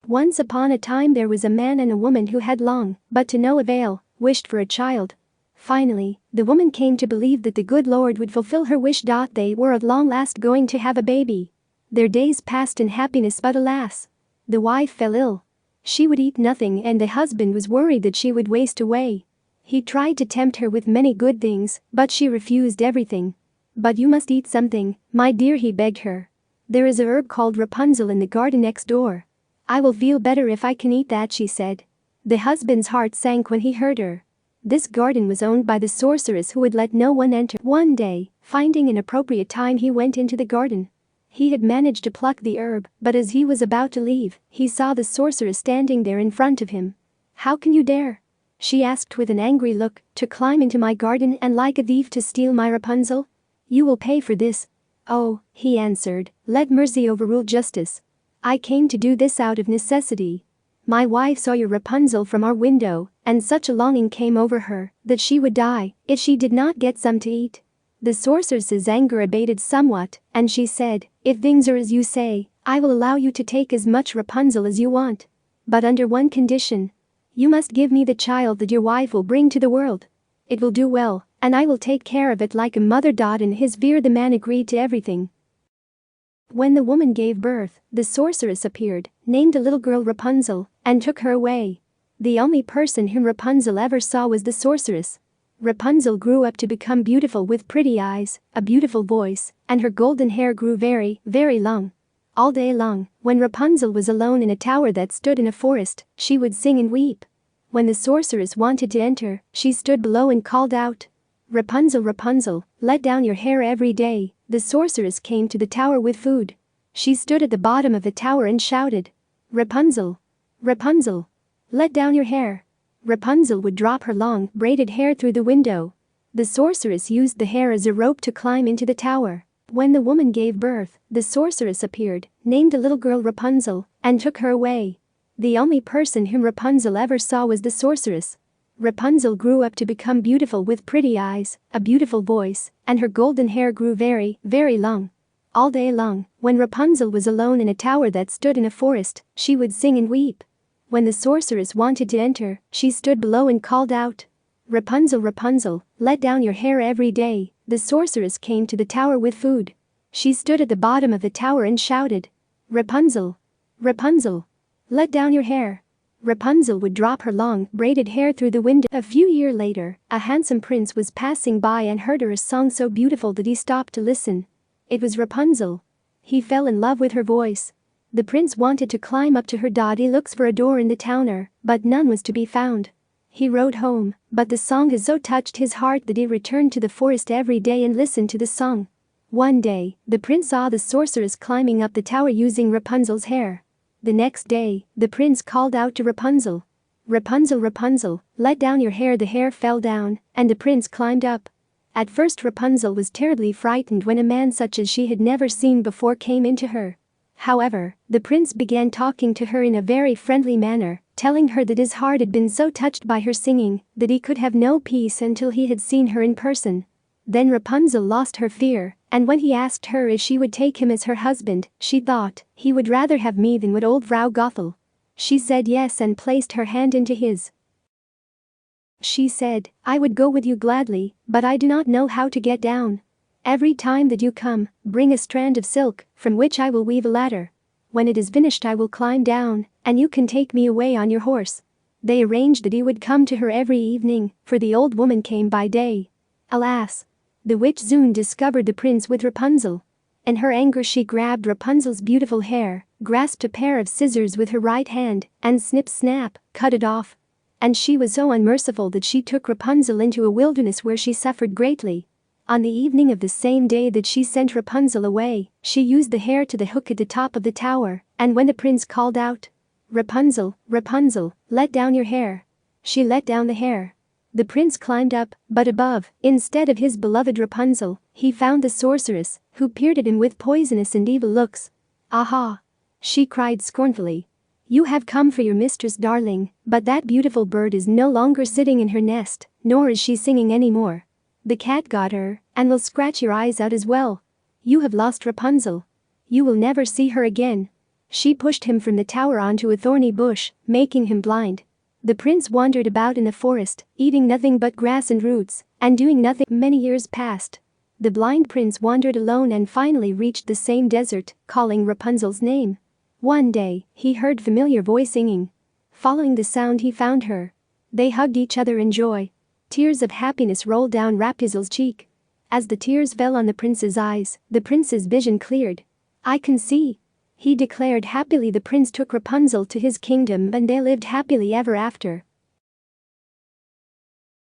Once upon a time there was a man and a woman who had long, but to no avail, wished for a child. Finally, the woman came to believe that the good Lord would fulfill her wish. They were at long last going to have a baby. Their days passed in happiness, but alas, the wife fell ill. She would eat nothing and the husband was worried that she would waste away. He tried to tempt her with many good things, but she refused everything. "But you must eat something, my dear," he begged her. "There is a herb called Rapunzel in the garden next door. I will feel better if I can eat that," she said. The husband's heart sank when he heard her. This garden was owned by the sorceress who would let no one enter. One day, finding an appropriate time, he went into the garden. He had managed to pluck the herb, but as he was about to leave, he saw the sorceress standing there in front of him. "How can you dare?" she asked with an angry look, "to climb into my garden and like a thief to steal my Rapunzel? You will pay for this." "Oh," he answered, "let mercy overrule justice. I came to do this out of necessity. My wife saw your Rapunzel from our window, and such a longing came over her that she would die if she did not get some to eat." The sorceress's anger abated somewhat, and she said, "If things are as you say, I will allow you to take as much Rapunzel as you want. But under one condition. You must give me the child that your wife will bring to the world. It will do well, and I will take care of it like a mother." In his fear the man agreed to everything. When the woman gave birth, the sorceress appeared, named the little girl Rapunzel, and took her away. The only person whom Rapunzel ever saw was the sorceress. Rapunzel grew up to become beautiful with pretty eyes, a beautiful voice, and her golden hair grew very, very long. All day long, when Rapunzel was alone in a tower that stood in a forest, she would sing and weep. When the sorceress wanted to enter, she stood below and called out, "Rapunzel, Rapunzel, let down your hair." Every day, the sorceress came to the tower with food. She stood at the bottom of the tower and shouted, "Rapunzel, Rapunzel, let down your hair." Rapunzel would drop her long, braided hair through the window. The sorceress used the hair as a rope to climb into the tower. When the woman gave birth, the sorceress appeared, named the little girl Rapunzel, and took her away. The only person whom Rapunzel ever saw was the sorceress. Rapunzel grew up to become beautiful with pretty eyes, a beautiful voice, and her golden hair grew very, very long. All day long, when Rapunzel was alone in a tower that stood in a forest, she would sing and weep. When the sorceress wanted to enter, she stood below and called out, "Rapunzel, Rapunzel, let down your hair." Every day, the sorceress came to the tower with food. She stood at the bottom of the tower and shouted, "Rapunzel, Rapunzel, let down your hair." Rapunzel would drop her long, braided hair through the window. A few years later, a handsome prince was passing by and heard her a song so beautiful that he stopped to listen. It was Rapunzel. He fell in love with her voice. The prince wanted to climb up to her. He looks for a door in the tower, but none was to be found. He rode home, but the song has so touched his heart that he returned to the forest every day and listened to the song. One day, the prince saw the sorceress climbing up the tower using Rapunzel's hair. The next day, the prince called out to Rapunzel, "Rapunzel, Rapunzel, let down your hair." The hair fell down, and the prince climbed up. At first Rapunzel was terribly frightened when a man such as she had never seen before came into her. However, the prince began talking to her in a very friendly manner, telling her that his heart had been so touched by her singing that he could have no peace until he had seen her in person. Then Rapunzel lost her fear, and when he asked her if she would take him as her husband, she thought, "He would rather have me than would old Frau Gothel." She said yes and placed her hand into his. She said, "I would go with you gladly, but I do not know how to get down. Every time that you come, bring a strand of silk, from which I will weave a ladder. When it is finished I will climb down, and you can take me away on your horse." They arranged that he would come to her every evening, for the old woman came by day. Alas! The witch soon discovered the prince with Rapunzel. In her anger she grabbed Rapunzel's beautiful hair, grasped a pair of scissors with her right hand, and snip-snap, cut it off. And she was so unmerciful that she took Rapunzel into a wilderness where she suffered greatly. On the evening of the same day that she sent Rapunzel away, she used the hair to the hook at the top of the tower, and when the prince called out, "Rapunzel, Rapunzel, let down your hair," she let down the hair. The prince climbed up, but above, instead of his beloved Rapunzel, he found the sorceress, who peered at him with poisonous and evil looks. "Aha!" she cried scornfully. "You have come for your mistress, darling, but that beautiful bird is no longer sitting in her nest, nor is she singing anymore. The cat got her, and will scratch your eyes out as well. You have lost Rapunzel. You will never see her again." She pushed him from the tower onto a thorny bush, making him blind. The prince wandered about in the forest, eating nothing but grass and roots, and doing nothing. Many years passed. The blind prince wandered alone and finally reached the same desert, calling Rapunzel's name. One day, he heard familiar voice singing. Following the sound, he found her. They hugged each other in joy. Tears of happiness rolled down Rapunzel's cheek. As the tears fell on the prince's eyes, the prince's vision cleared. "I can see," he declared happily. The prince took Rapunzel to his kingdom and they lived happily ever after.